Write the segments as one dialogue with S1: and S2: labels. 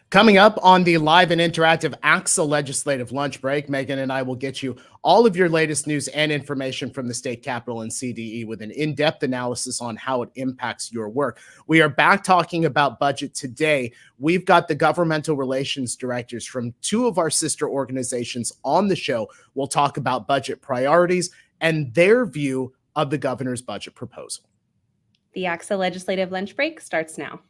S1: Coming up on the live and interactive ACSA legislative lunch break, Megan and I will get you all of your latest news and information from the state capitol and CDE with an in-depth analysis on how it impacts your work. We are back talking about budget today. We've got the governmental relations directors from two of our sister organizations on the show. We'll talk about budget priorities and their view of the governor's budget proposal.
S2: The ACSA legislative lunch break starts now.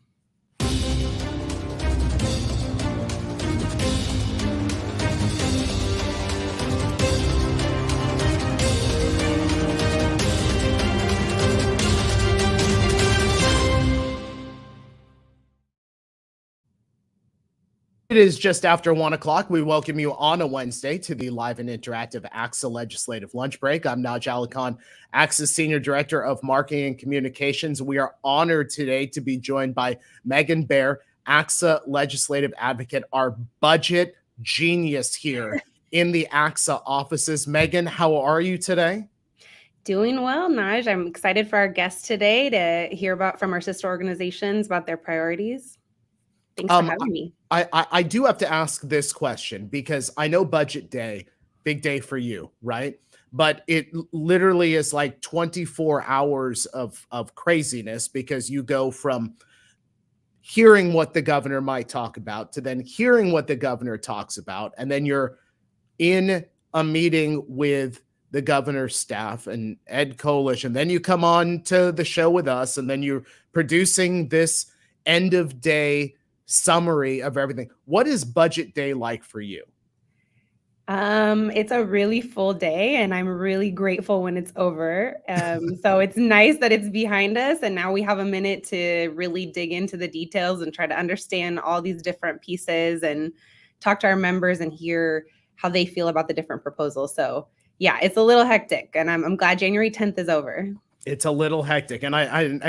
S1: It is just after 1 o'clock. We welcome you on a Wednesday to the live and interactive ACSA legislative lunch break. I'm Naj Alikhan, ACSA Senior Director of Marketing and Communications. We are honored today to be joined by Megan Baer, ACSA legislative advocate, our budget genius here in the ACSA offices. Megan, how are you today?
S2: Doing well, Naj. I'm excited for our guests today to hear from our sister organizations about their priorities. Thanks for having me.
S1: I do have to ask this question because I know budget day, big day for you, right? But it literally is like 24 hours of craziness because you go from hearing what the governor might talk about to then hearing what the governor talks about. And then you're in a meeting with the governor's staff and Ed Kolish. And then you come on to the show with us and then you're producing this end of day summary of everything. What is budget day like for you?
S2: It's a really full day and I'm really grateful when it's over. So it's nice that it's behind us and now we have a minute to really dig into the details and try to understand all these different pieces and talk to our members and hear how they feel about the different proposals. So yeah, it's a little hectic and I'm glad January 10th is over.
S1: It's a little hectic, and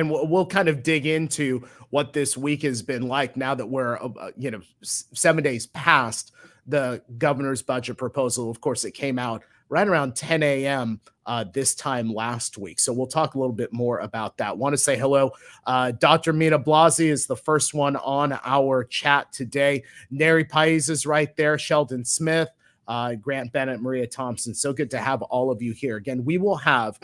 S1: we'll kind of dig into what this week has been like now that we're 7 days past the governor's budget proposal. Of course, it came out right around 10 a.m. This time last week. So we'll talk a little bit more about that. Want to say hello. Dr. Mina Blasi is the first one on our chat today. Neri Pais is right there. Sheldon Smith, Grant Bennett, Maria Thompson. So good to have all of you here. Again, we will have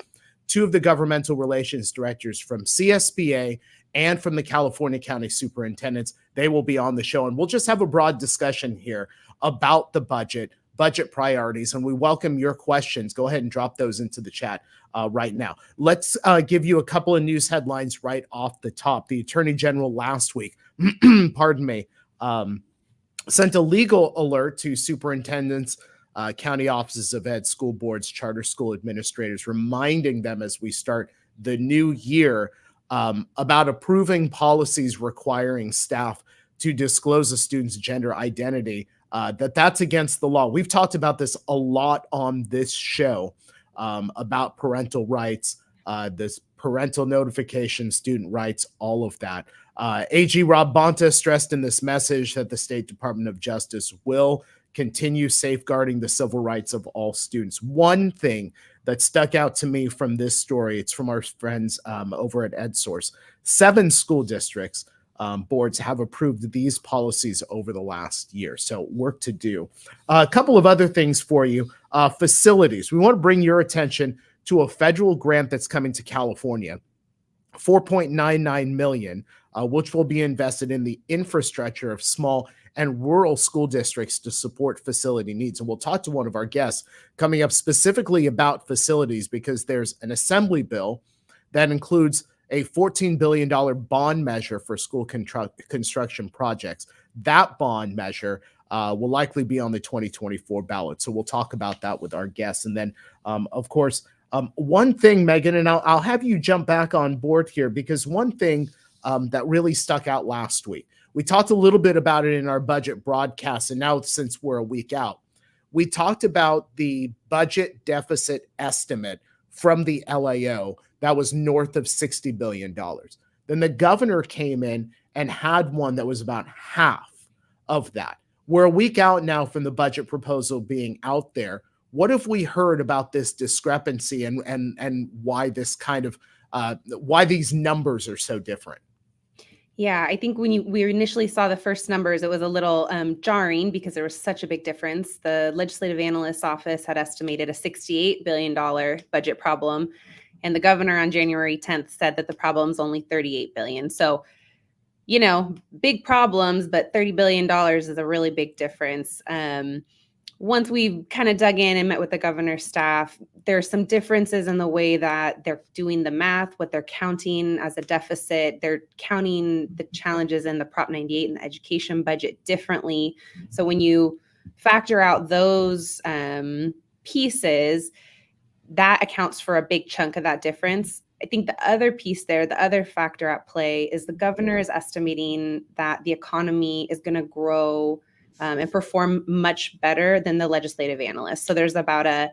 S1: two of the governmental relations directors from CSBA and from the California County Superintendents. They will be on the show, and we'll just have a broad discussion here about the budget priorities, and we welcome your questions. Go ahead and drop those into the chat right now. Let's give you a couple of news headlines right off the top. The Attorney General last week, pardon me, sent a legal alert to superintendents, county offices of ed, school boards, charter school administrators, reminding them as we start the new year about approving policies requiring staff to disclose a student's gender identity, that's against the law. We've talked about this a lot on this show about parental rights, this parental notification, student rights, all of that. AG Rob Bonta stressed in this message that the State Department of Justice will continue safeguarding the civil rights of all students. One thing that stuck out to me from this story, it's from our friends over at EdSource. 7 school districts boards have approved these policies over the last year. So work to do. A couple of other things for you. Facilities. We want to bring your attention to a federal grant that's coming to California, $4.99 million, which will be invested in the infrastructure of small and rural school districts to support facility needs. And we'll talk to one of our guests coming up specifically about facilities because there's an assembly bill that includes a $14 billion bond measure for school construction projects. That bond measure will likely be on the 2024 ballot. So we'll talk about that with our guests. And then, of course, one thing, Megan, and I'll have you jump back on board here because one thing that really stuck out last week, we talked a little bit about it in our budget broadcast, and now since we're a week out, we talked about the budget deficit estimate from the LAO that was north of $60 billion. Then the governor came in and had one that was about half of that. We're a week out now from the budget proposal being out there. What have we heard about this discrepancy and why this kind of why these numbers are so different?
S2: Yeah, I think when we initially saw the first numbers, it was a little jarring because there was such a big difference. The legislative analyst's office had estimated a $68 billion budget problem, and the governor on January 10th said that the problem's only $38 billion. So, big problems, but $30 billion is a really big difference. Once we kind of dug in and met with the governor's staff, there's some differences in the way that they're doing the math, what they're counting as a deficit. They're counting the challenges in the Prop 98 and the education budget differently. So when you factor out those pieces, that accounts for a big chunk of that difference. I think the other piece there, the other factor at play is the governor is estimating that the economy is going to grow and perform much better than the legislative analysts. So there's about a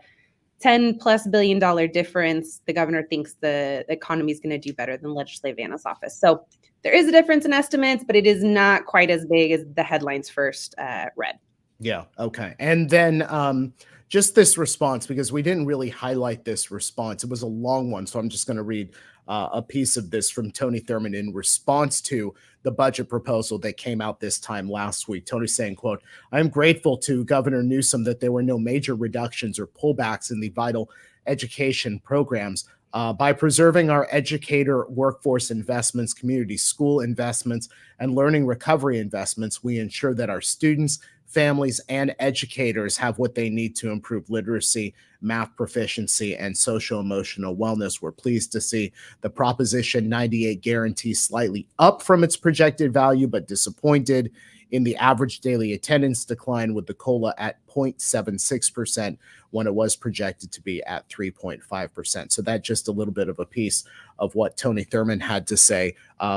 S2: $10+ billion difference. The governor thinks the economy is going to do better than the legislative analyst's office. So there is a difference in estimates, but it is not quite as big as the headlines first read.
S1: Yeah. Okay. And then just this response, because we didn't really highlight this response. It was a long one. So I'm just going to read a piece of this from Tony Thurmond in response to the budget proposal that came out this time last week. Tony saying, quote, "I am grateful to Governor Newsom that there were no major reductions or pullbacks in the vital education programs. By preserving our educator workforce investments, community school investments, and learning recovery investments, we ensure that our students, families, and educators have what they need to improve literacy, math proficiency, and social-emotional wellness. We're pleased to see the Proposition 98 guarantee slightly up from its projected value, but disappointed in the average daily attendance decline, with the COLA at 0.76% when it was projected to be at 3.5%. So that's just a little bit of a piece of what Tony Thurmond had to say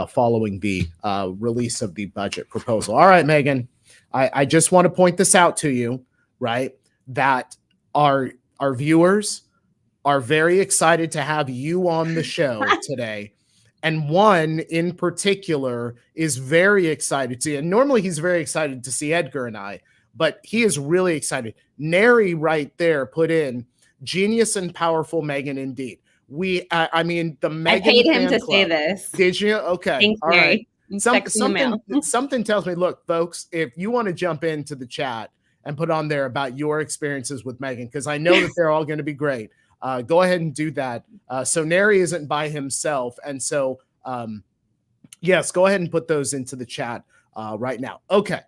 S1: following the release of the budget proposal. All right, Megan, I just want to point this out to you, right, that our viewers are very excited to have you on the show today. And one in particular is very excited to see, and normally he's very excited to see Edgar and I, but he is really excited. Nary right there put in genius and powerful Megan indeed. I mean, the Megan
S2: I paid him to
S1: club.
S2: say this.
S1: Did you? Okay.
S2: Thanks,
S1: all
S2: Mary.
S1: right. Something tells me, look, folks, if you want to jump into the chat and put on there about your experiences with Megan, because I know that they're all going to be great. Go ahead and do that. So Nary isn't by himself. And so, yes, go ahead and put those into the chat right now. Okay,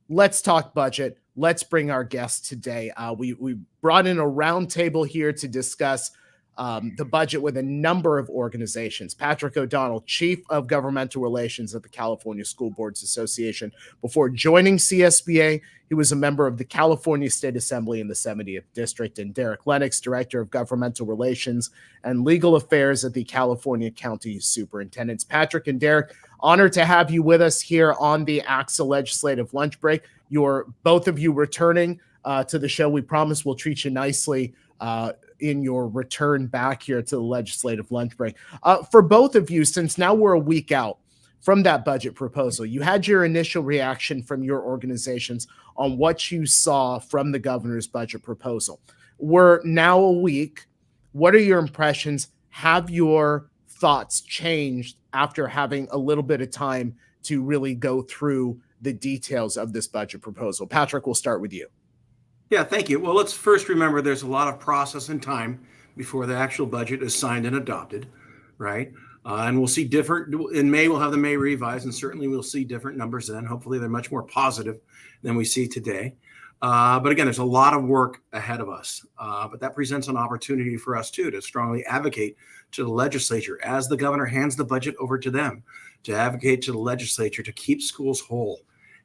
S1: let's talk budget. Let's bring our guests today. We brought in a roundtable here to discuss the budget with a number of organizations. Patrick O'Donnell, Chief of Governmental Relations at the California School Boards Association. Before joining CSBA, he was a member of the California State Assembly in the 70th District. And Derek Lennox, Director of Governmental Relations and Legal Affairs at the California County Superintendents. Patrick and Derek, honored to have you with us here on the ACSA Legislative Lunch Break. You're both of you returning to the show. We promise we'll treat you nicely in your return back here to the Legislative Lunch Break. For both of you, since now we're a week out from that budget proposal, you had your initial reaction from your organizations on what you saw from the governor's budget proposal. We're now a week. What are your impressions? Have your thoughts changed after having a little bit of time to really go through the details of this budget proposal? Patrick, we'll start with you.
S3: Yeah, thank you. Well, let's first remember there's a lot of process and time before the actual budget is signed and adopted, right? And we'll see in May, we'll have the May revise, and certainly we'll see different numbers then. Hopefully they're much more positive than we see today. But again, there's a lot of work ahead of us. But that presents an opportunity for us too, to strongly advocate to the legislature as the governor hands the budget over to them, to advocate to the legislature to keep schools whole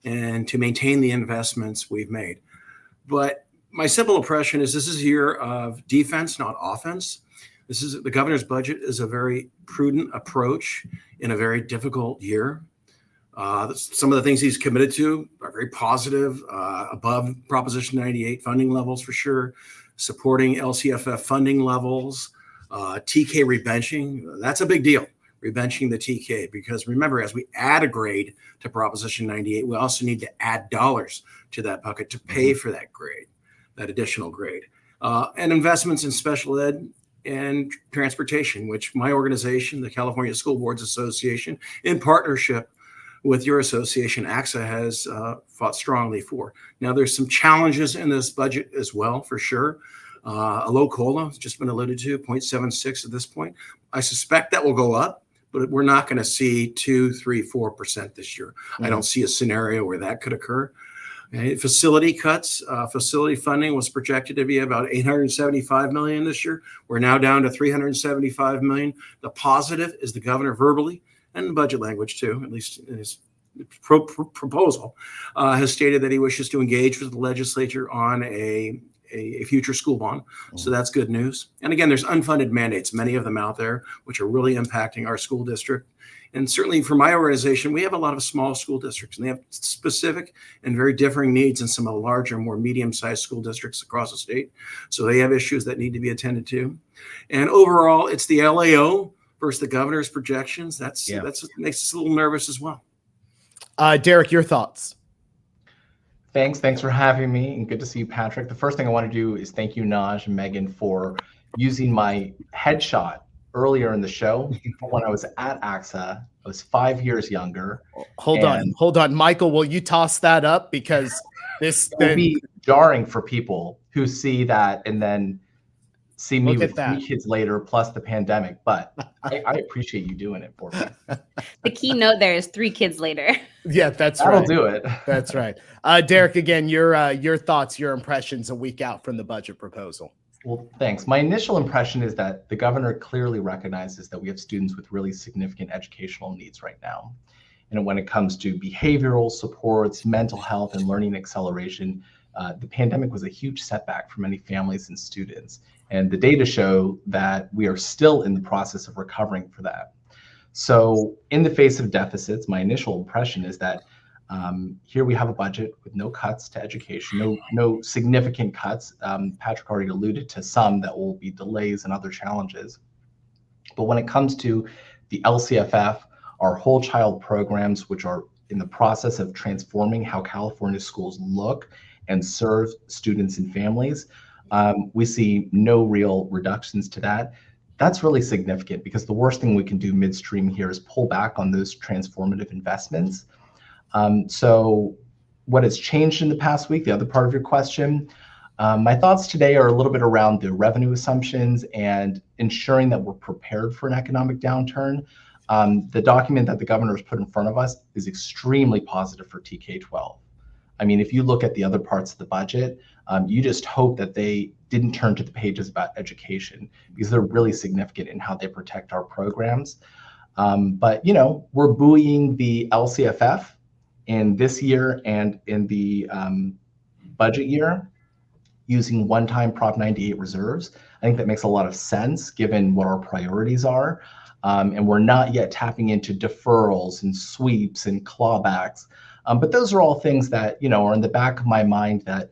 S3: and to maintain the investments we've made. But my simple impression is this is a year of defense, not offense. The governor's budget is a very prudent approach in a very difficult year. Some of the things he's committed to are very positive, above Proposition 98 funding levels for sure, supporting LCFF funding levels, TK rebenching. That's a big deal, rebenching the TK, because remember, as we add a grade to Proposition 98, we also need to add dollars to that bucket to pay for that grade, that additional grade. And investments in special ed and transportation, which my organization, the California School Boards Association, in partnership with your association, ACSA has fought strongly for. Now, there's some challenges in this budget as well, for sure. A low COLA has just been alluded to, 0.76 at this point. I suspect that will go up, but we're not going to see 2, 3, 4% this year. I don't see a scenario where that could occur. Facility cuts, facility funding was projected to be about $875 million this year. We're now down to $375 million. The positive is the governor verbally, and the budget language too, at least in his proposal, has stated that he wishes to engage with the legislature on a future school bond. So that's good news. And again, there's unfunded mandates, many of them out there, which are really impacting our school district. And certainly for my organization, we have a lot of small school districts, and they have specific and very differing needs in some of the larger, more medium-sized school districts across the state. So they have issues that need to be attended to. And overall, it's the LAO versus the governor's projections. That's what makes us a little nervous as well.
S1: Derek, your thoughts?
S4: Thanks for having me, and good to see you, Patrick. The first thing I want to do is thank you, Naj and Megan, for using my headshot earlier in the show. When I was at ACSA, I was 5 years younger.
S1: Hold on. Michael, will you toss that up? Because this
S4: will be jarring for people who see that and then see me with 3 kids later, plus the pandemic. But I appreciate you doing it for me.
S2: The keynote there is 3 kids later.
S1: Yeah, that'll
S4: do it.
S1: That's right. Derek, again, your thoughts, your impressions a week out from the budget proposal.
S4: Well, thanks. My initial impression is that the governor clearly recognizes that we have students with really significant educational needs right now. And when it comes to behavioral supports, mental health, and learning acceleration, the pandemic was a huge setback for many families and students. And the data show that we are still in the process of recovering for that. So in the face of deficits, my initial impression is that here we have a budget with no cuts to education, no significant cuts. Patrick already alluded to some that will be delays and other challenges. But when it comes to the LCFF, our whole child programs, which are in the process of transforming how California schools look and serve students and families, we see no real reductions to that. That's really significant, because the worst thing we can do midstream here is pull back on those transformative investments. So what has changed in the past week, the other part of your question, my thoughts today are a little bit around the revenue assumptions and ensuring that we're prepared for an economic downturn. The document that the governor has put in front of us is extremely positive for TK-12. I mean, if you look at the other parts of the budget, you just hope that they didn't turn to the pages about education, because they're really significant in how they protect our programs. But, you know, we're buoying the LCFF in this year and in the budget year using one-time Prop 98 reserves. I think that makes a lot of sense given what our priorities are. And we're not yet tapping into deferrals and sweeps and clawbacks. But those are all things that, you know, are in the back of my mind that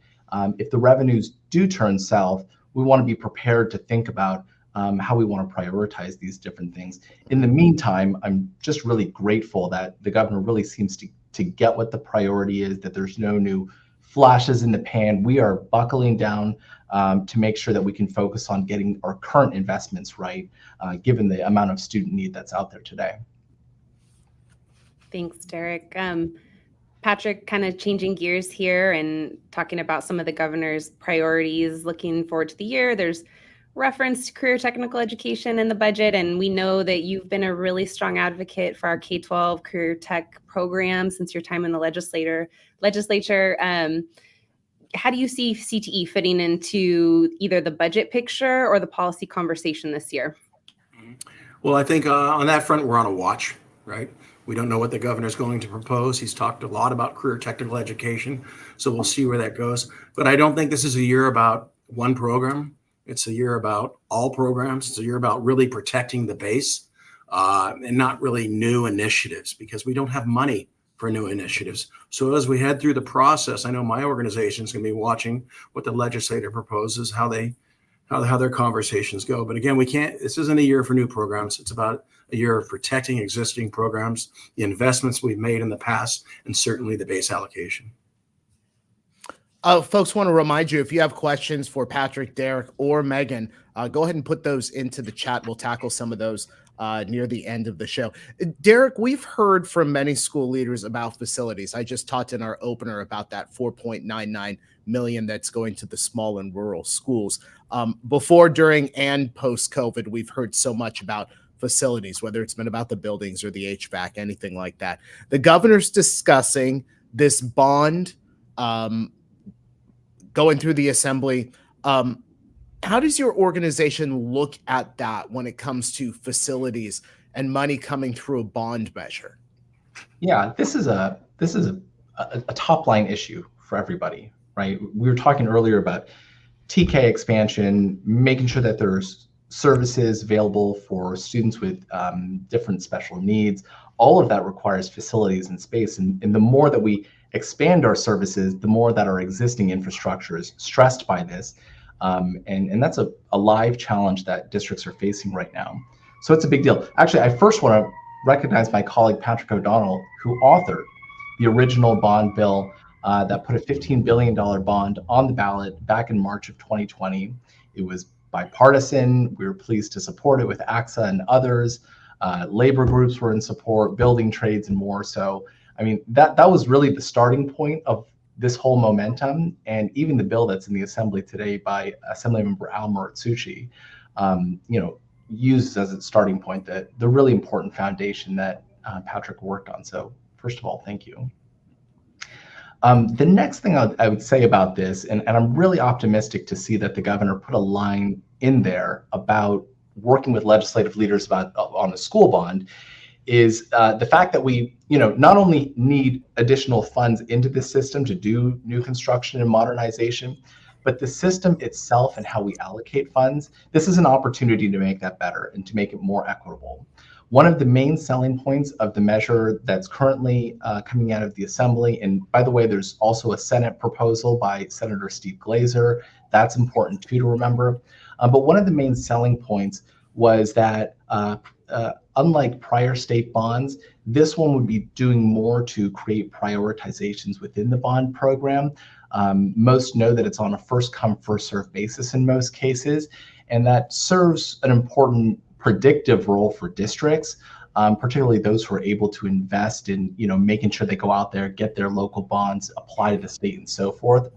S4: if the revenues do turn south, we want to be prepared to think about how we want to prioritize these different things. In the meantime, I'm just really grateful that the governor really seems to get what the priority is, that there's no new flashes in the pan. We are buckling down to make sure that we can focus on getting our current investments right, given the amount of student need that's out there today.
S2: Thanks, Derek. Patrick, kind of changing gears here and talking about some of the governor's priorities looking forward to the year. There's reference to career technical education in the budget, and we know that you've been a really strong advocate for our K-12 career tech program since your time in the legislature. How do you see CTE fitting into either the budget picture or the policy conversation this year?
S3: Well, I think on that front, we're on a watch, right? We don't know what the governor's going to propose. He's talked a lot about career technical education, so we'll see where that goes. But I don't think this is a year about one program. It's a year about all programs. It's a year about really protecting the base and not really new initiatives, because we don't have money for new initiatives. So as we head through the process, I know my organization is going to be watching what the legislature proposes, how their conversations go. But again, this isn't a year for new programs. It's about a year of protecting existing programs, the investments we've made in the past, and certainly the base allocation.
S1: Folks, want to remind you, if you have questions for Patrick, Derek, or Megan, go ahead and put those into the chat. We'll tackle some of those near the end of the show. Derek, we've heard from many school leaders about facilities. I just talked in our opener about that 4.99 million that's going to the small and rural schools. Before, during, and post-COVID, we've heard so much about facilities, whether it's been about the buildings or the HVAC, anything like that. The governor's discussing this bond going through the assembly. How does your organization look at that when it comes to facilities and money coming through a bond measure?
S4: Yeah, this is a top line issue for everybody, right? We were talking earlier about TK expansion, making sure that there's services available for students with different special needs. All of that requires facilities and space. And the more that we expand our services, the more that our existing infrastructure is stressed by this. And that's a live challenge that districts are facing right now. So it's a big deal. Actually, I first want to recognize my colleague, Patrick O'Donnell, who authored the original bond bill that put a $15 billion bond on the ballot back in March of 2020. It was bipartisan. We were pleased to support it with ACSA and others. Labor groups were in support, building trades and more. So, I mean, that was really the starting point of this whole momentum. And even the bill that's in the assembly today by Assemblymember Al Muratsuchi, uses as its starting point the really important foundation that Patrick worked on. So first of all, thank you. The next thing I would say about this, and I'm really optimistic to see that the governor put a line in there about working with legislative leaders on the school bond, is the fact that we, not only need additional funds into the system to do new construction and modernization, but the system itself and how we allocate funds, this is an opportunity to make that better and to make it more equitable. One of the main selling points of the measure that's currently coming out of the Assembly, and by the way, there's also a Senate proposal by Senator Steve Glazer, that's important too to remember. But one of the main selling points was that unlike prior state bonds, this one would be doing more to create prioritizations within the bond program. Most know that it's on a first come, first served basis in most cases, and that serves an important predictive role for districts, particularly those who are able to invest in, making sure they go out there, get their local bonds, apply to the state and so forth.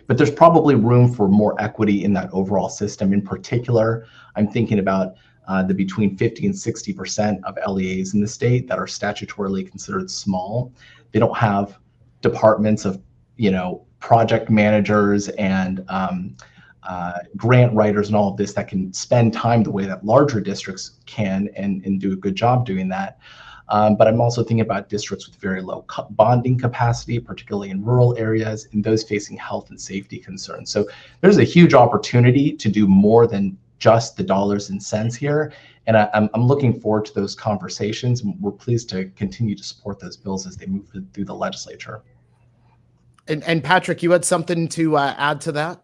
S4: But there's probably room for more equity in that overall system. In particular, I'm thinking about the between 50 and 60% of LEAs in the state that are statutorily considered small. They don't have departments of, project managers and grant writers and all of this that can spend time the way that larger districts can and do a good job doing that. But I'm also thinking about districts with very low bonding capacity, particularly in rural areas, and those facing health and safety concerns. So there's a huge opportunity to do more than just the dollars and cents here. And I'm looking forward to those conversations. And we're pleased to continue to support those bills as they move through the legislature.
S1: And Patrick, you had something to add to that?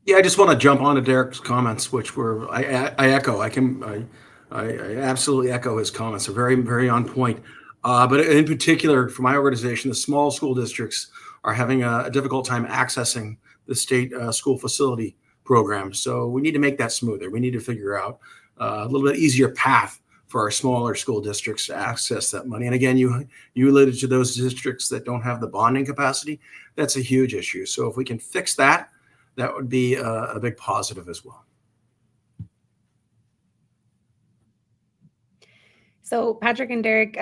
S3: Yeah, I just want to jump onto Derek's comments, which were I echo. I absolutely echo his comments. They're very, very on point. But in particular, for my organization, the small school districts are having a difficult time accessing the state school facility program. So we need to make that smoother. We need to figure out a little bit easier path for our smaller school districts to access that money. And again, you alluded to those districts that don't have the bonding capacity. That's a huge issue. So if we can fix that, that would be a big positive as well.
S2: So Patrick and Derek,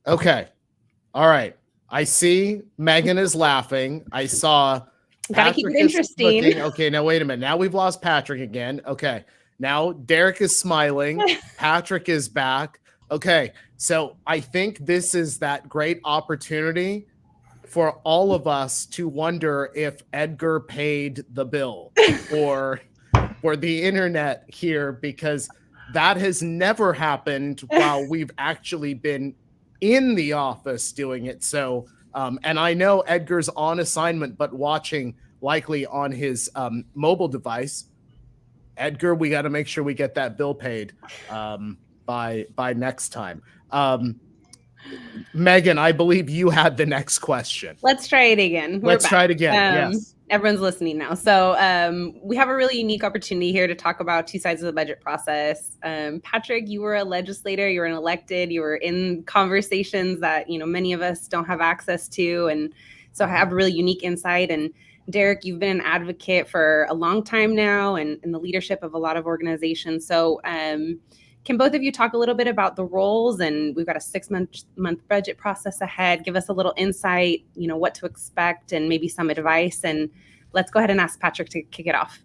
S1: Okay. All right. I see Megan is laughing. I saw
S2: gotta keep it
S1: Patrick is
S2: interesting.
S1: looking. Okay, now wait a minute. Now we've lost Patrick again. Okay. Now Derek is smiling. Patrick is back. Okay. So I think this is that great opportunity for all of us to wonder if Edgar paid the bill or for the internet here, because that has never happened while we've actually been in the office doing it. So, and I know Edgar's on assignment, but watching likely on his mobile device. Edgar, we got to make sure we get that bill paid by next time. Megan, I believe you had the next question.
S2: Let's try it again.
S1: Let's try it again. Yes.
S2: Everyone's listening now. So we have a really unique opportunity here to talk about two sides of the budget process. Patrick, you were a legislator, you were an elected, you were in conversations that, you know, many of us don't have access to. And so I have a really unique insight. And Derek, you've been an advocate for a long time now and in the leadership of a lot of organizations. So can both of you talk a little bit about the roles? And we've got a 6-month budget process ahead. Give us a little insight, you know, what to expect and maybe some advice. And let's go ahead and ask Patrick to kick it off.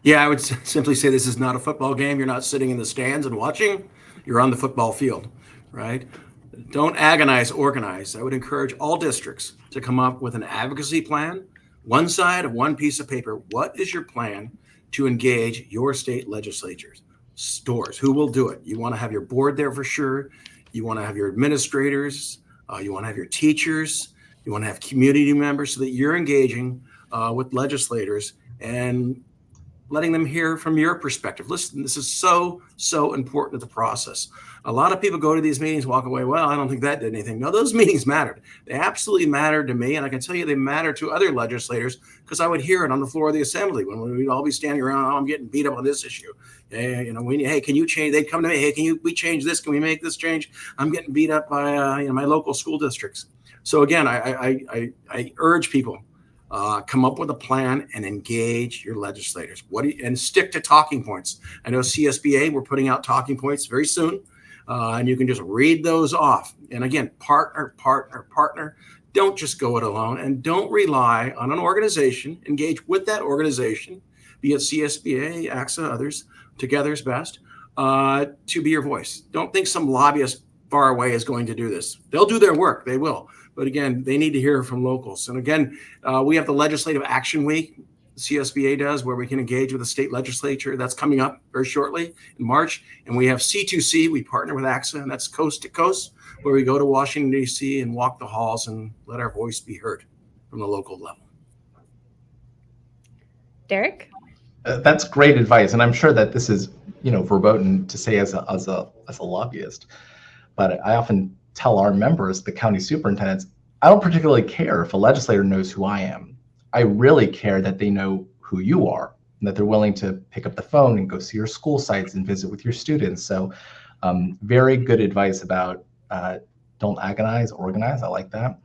S3: Yeah, I would simply say this is not a football game. You're not sitting in the stands and watching. You're on the football field, right? Don't agonize, organize. I would encourage all districts to come up with an advocacy plan, one side of one piece of paper. What is your plan to engage your state legislatures? Stores, who will do it? You want to have your board there for sure. You want to have your administrators. You want to have your teachers. You want to have community members so that you're engaging with legislators and letting them hear from your perspective. Listen, this is so important to the process. A lot of people go to these meetings, walk away, well, I don't think that did anything. No, those meetings mattered. They absolutely mattered to me. And I can tell you they matter to other legislators because I would hear it on the floor of the assembly when we'd all be standing around, oh, I'm getting beat up on this issue. Hey, hey, can you change? They'd come to me, hey, we change this? Can we make this change? I'm getting beat up by my local school districts. So again, I urge people, come up with a plan and engage your legislators. And stick to talking points. I know CSBA, we're putting out talking points very soon. And you can just read those off. And again, partner. Don't just go it alone, and don't rely on an organization. Engage with that organization, be it CSBA, ACSA, others, together is best, to be your voice. Don't think some lobbyist far away is going to do this. They'll do their work, they will. But again, they need to hear from locals. And again, we have the Legislative Action Week, CSBA does, where we can engage with the state legislature. That's coming up very shortly in March. And we have C2C, we partner with ACSA, and that's coast to coast, where we go to Washington, D.C. and walk the halls and let our voice be heard from the local level.
S2: Derek?
S4: That's great advice. And I'm sure that this is, verboten to say as a lobbyist, but I often tell our members, the county superintendents, I don't particularly care if a legislator knows who I am. I really care that they know who you are and that they're willing to pick up the phone and go see your school sites and visit with your students. So very good advice about don't agonize, organize. I like that.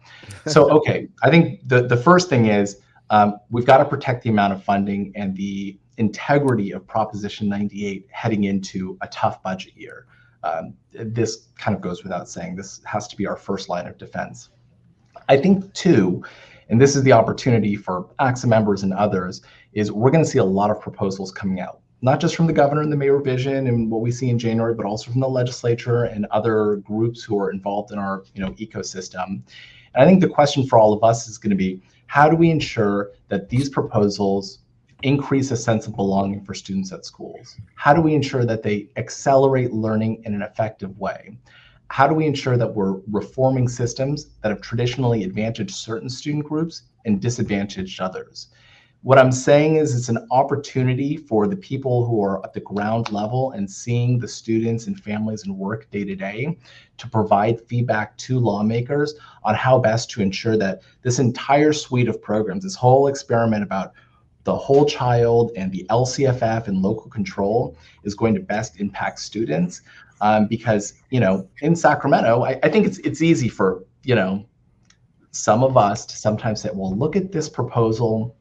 S4: So, okay, I think the first thing is we've got to protect the amount of funding and the integrity of Proposition 98 heading into a tough budget year. This kind of goes without saying. This has to be our first line of defense. I think too, and this is the opportunity for ACSA members and others, is we're going to see a lot of proposals coming out, not just from the governor and the mayor vision and what we see in January, but also from the legislature and other groups who are involved in our ecosystem. And I think the question for all of us is going to be, how do we ensure that these proposals increase a sense of belonging for students at schools? How do we ensure that they accelerate learning in an effective way? How do we ensure that we're reforming systems that have traditionally advantaged certain student groups and disadvantaged others? What I'm saying is it's an opportunity for the people who are at the ground level and seeing the students and families and work day to day to provide feedback to lawmakers on how best to ensure that this entire suite of programs, this whole experiment about the whole child and the LCFF and local control is going to best impact students. Because, in Sacramento, I think it's easy for, some of us to sometimes say, well, look at this proposal.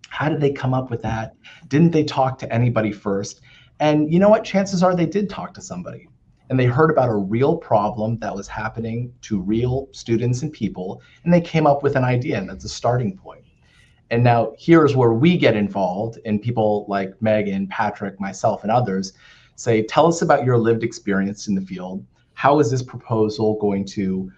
S4: How did they come up with that? Didn't they talk to anybody first? And you know what? Chances are they did talk to somebody. And they heard about a real problem that was happening to real students and people. And they came up with an idea, and that's a starting point. And now here's where we get involved, and people like Megan, Patrick, myself, and others say, tell us about your lived experience in the field. How is this proposal going to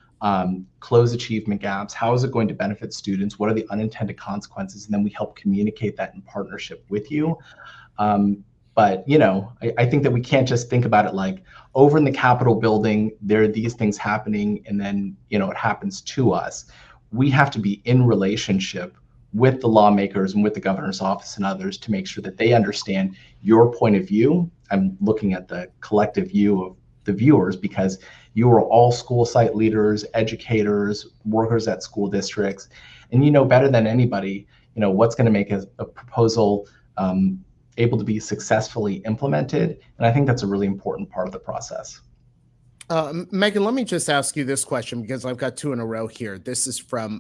S4: close achievement gaps? How is it going to benefit students? What are the unintended consequences? And then we help communicate that in partnership with you. But I think that we can't just think about it like over in the Capitol building, there are these things happening, and then it happens to us. We have to be in relationship with the lawmakers and with the governor's office and others to make sure that they understand your point of view. I'm looking at the collective view of the viewers because you are all school site leaders, educators, workers at school districts, and you know better than anybody, what's going to make a proposal able to be successfully implemented. And I think that's a really important part of the process.
S1: Megan, let me just ask you this question because I've got two in a row here. This is from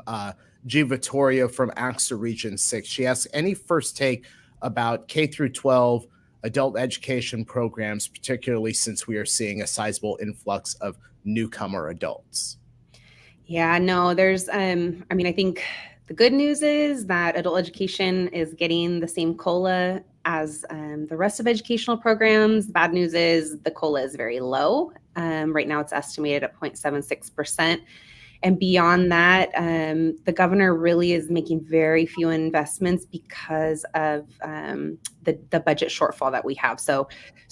S1: G. Vittoria from ACSA Region 6. She asks, any first take about K through 12 adult education programs, particularly since we are seeing a sizable influx of newcomer adults?
S2: Yeah, no, there's, I think the good news is that adult education is getting the same COLA as the rest of educational programs. The bad news is the COLA is very low. Right now it's estimated at 0.76%. And beyond that, the governor really is making very few investments because of the budget shortfall that we have. So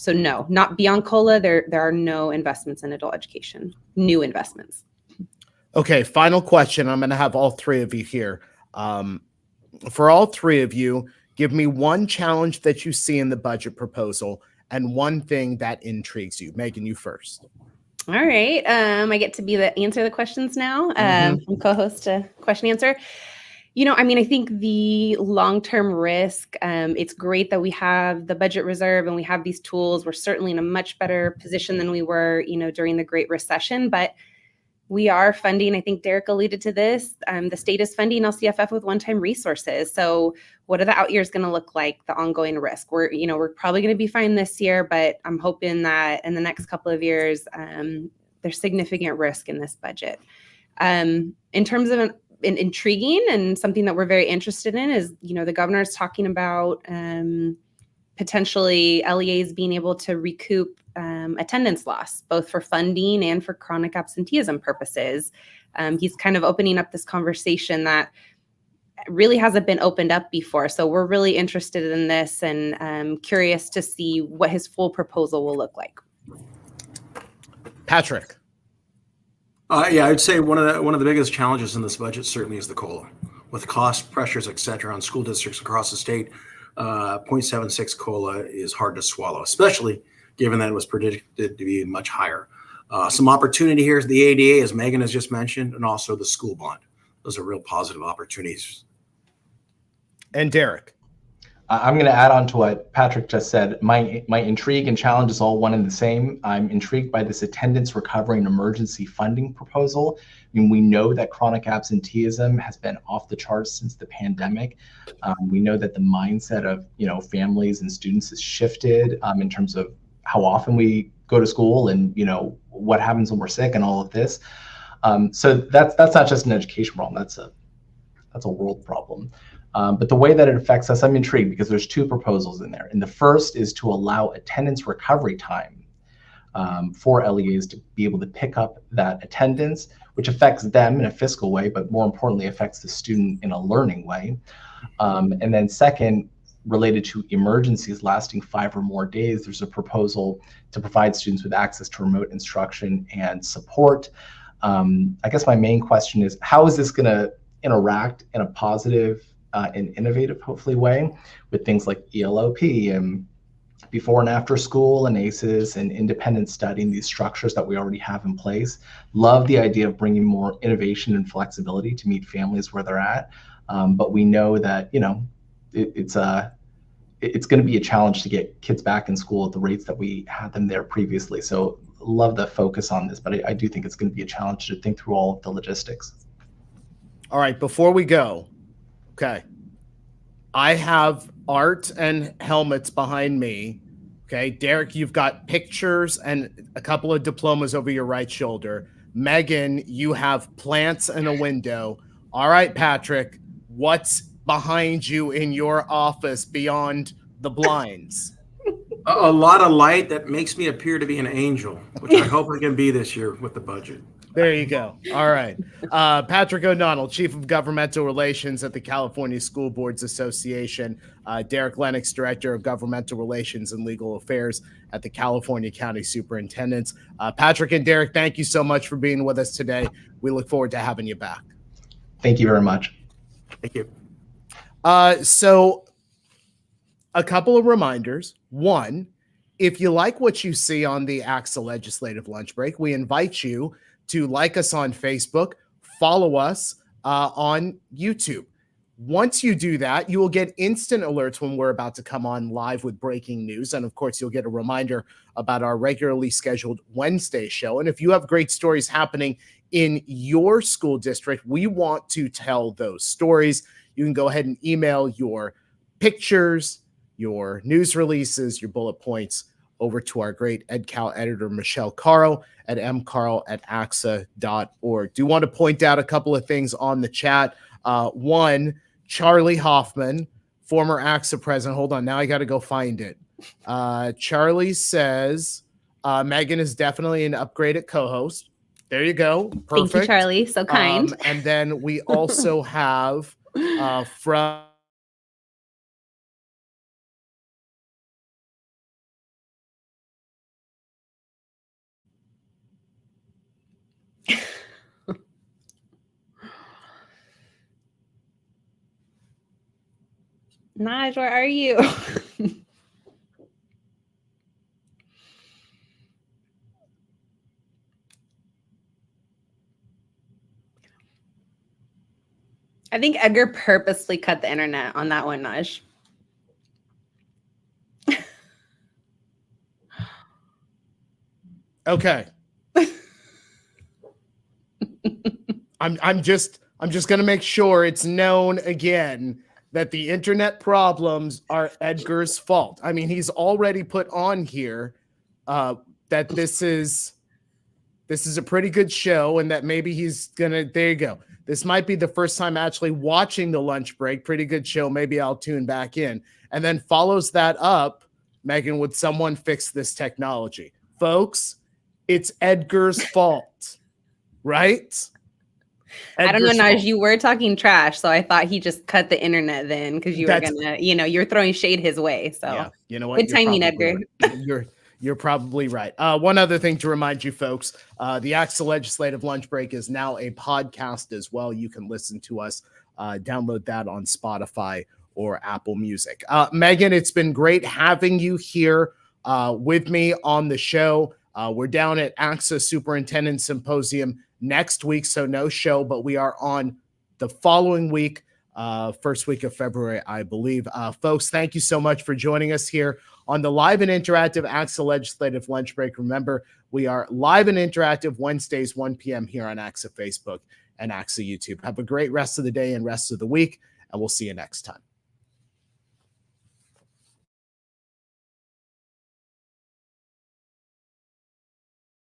S2: no, not beyond COLA. There are no investments in adult education, new investments.
S1: Okay, final question. I'm going to have all three of you here. For all three of you, give me one challenge that you see in the budget proposal and one thing that intrigues you. Megan, you first.
S2: All right. I get to be answer the questions now. From co-host to question answer. I think the long-term risk, it's great that we have the budget reserve and we have these tools. We're certainly in a much better position than we were, during the Great Recession, but we are funding, I think Derek alluded to this, the state is funding LCFF with one-time resources. So what are the out years going to look like, the ongoing risk? We're probably going to be fine this year, but I'm hoping that in the next couple of years, there's significant risk in this budget. In terms of an intriguing and something that we're very interested in is, the governor is talking about potentially LEAs being able to recoup attendance loss, both for funding and for chronic absenteeism purposes. He's kind of opening up this conversation that really hasn't been opened up before. So we're really interested in this and curious to see what his full proposal will look like.
S1: Patrick.
S3: Yeah, I'd say one of the biggest challenges in this budget certainly is the COLA. With cost pressures, et cetera, on school districts across the state, 0.76 COLA is hard to swallow, especially given that it was predicted to be much higher. Some opportunity here is the ADA, as Megan has just mentioned, and also the school bond. Those are real positive opportunities.
S1: And Derek.
S4: I'm going to add on to what Patrick just said. My intrigue and challenge is all one and the same. I'm intrigued by this attendance recovery and emergency funding proposal. We know that chronic absenteeism has been off the charts since the pandemic. We know that the mindset of families and students has shifted in terms of how often we go to school and what happens when we're sick and all of this. So that's not just an education problem. That's a world problem. But the way that it affects us, I'm intrigued because there's two proposals in there. And the first is to allow attendance recovery time for LEAs to be able to pick up that attendance, which affects them in a fiscal way, but more importantly, affects the student in a learning way. And then second, related to emergencies lasting 5 or more days, there's a proposal to provide students with access to remote instruction and support. I guess my main question is, how is this going to interact in a positive and innovative, hopefully, way with things like ELOP and before and after school and ACEs and independent studying, these structures that we already have in place? Love the idea of bringing more innovation and flexibility to meet families where they're at. But we know that, it's going to be a challenge to get kids back in school at the rates that we had them there previously. So love the focus on this, but I do think it's going to be a challenge to think through all of the logistics.
S1: All right, before we go, okay, I have art and helmets behind me. Okay, Derek, you've got pictures and a couple of diplomas over your right shoulder. Megan, you have plants and a window. All right, Patrick, what's behind you in your office beyond the blinds?
S3: A lot of light that makes me appear to be an angel, which I hope I can be this year with the budget.
S1: There you go. All right. Patrick O'Donnell, Chief of Governmental Relations at the California School Boards Association. Derek Lennox, Director of Governmental Relations and Legal Affairs at the California County Superintendents. Patrick and Derek, thank you so much for being with us today. We look forward to having you back.
S4: Thank you very much.
S3: Thank you.
S1: So a couple of reminders. One, if you like what you see on the ACSA Legislative Lunch Break, we invite you to like us on Facebook, follow us on YouTube. Once you do that, you will get instant alerts when we're about to come on live with breaking news. And of course, you'll get a reminder about our regularly scheduled Wednesday show. And if you have great stories happening in your school district, we want to tell those stories. You can go ahead and email your pictures, your news releases, your bullet points over to our great EdCal editor, Michelle Caro at mcarl@axa.org. Do want to point out a couple of things on the chat. One, Charlie Hoffman, former ACSA president. Hold on, now I got to go find it. Charlie says, Megan is definitely an upgraded co-host. There you go. Perfect.
S2: Thank you, Charlie. So kind.
S1: And then we also have from
S2: Naj, where are you? I think Edgar purposely cut the internet on that one, Naj.
S1: Okay. I'm just going to make sure it's known again that the internet problems are Edgar's fault. I mean, he's already put on here that this is a pretty good show and that maybe he's going to, there you go. This might be the first time actually watching the lunch break. Pretty good show. Maybe I'll tune back in. And then follows that up, Megan, would someone fix this technology? Folks, it's Edgar's fault, right?
S2: I don't know, Naj, you were talking trash, so I thought he just cut the internet then because you were gonna, you're throwing shade his way. So
S1: yeah, you know what?
S2: Good timing, Edgar.
S1: Right. You're probably right. One other thing to remind you folks, the ACSA Legislative Lunch Break is now a podcast as well. You can listen to us, download that on Spotify or Apple Music. Megan, it's been great having you here with me on the show. We're down at ACSA Superintendent Symposium next week, so no show, but we are on the following week, first week of February, I believe. Folks, thank you so much for joining us here on the live and interactive ACSA Legislative Lunch Break. Remember, we are live and interactive Wednesdays, 1 p.m. here on ACSA Facebook and ACSA YouTube. Have a great rest of the day and rest of the week, and we'll see you next time.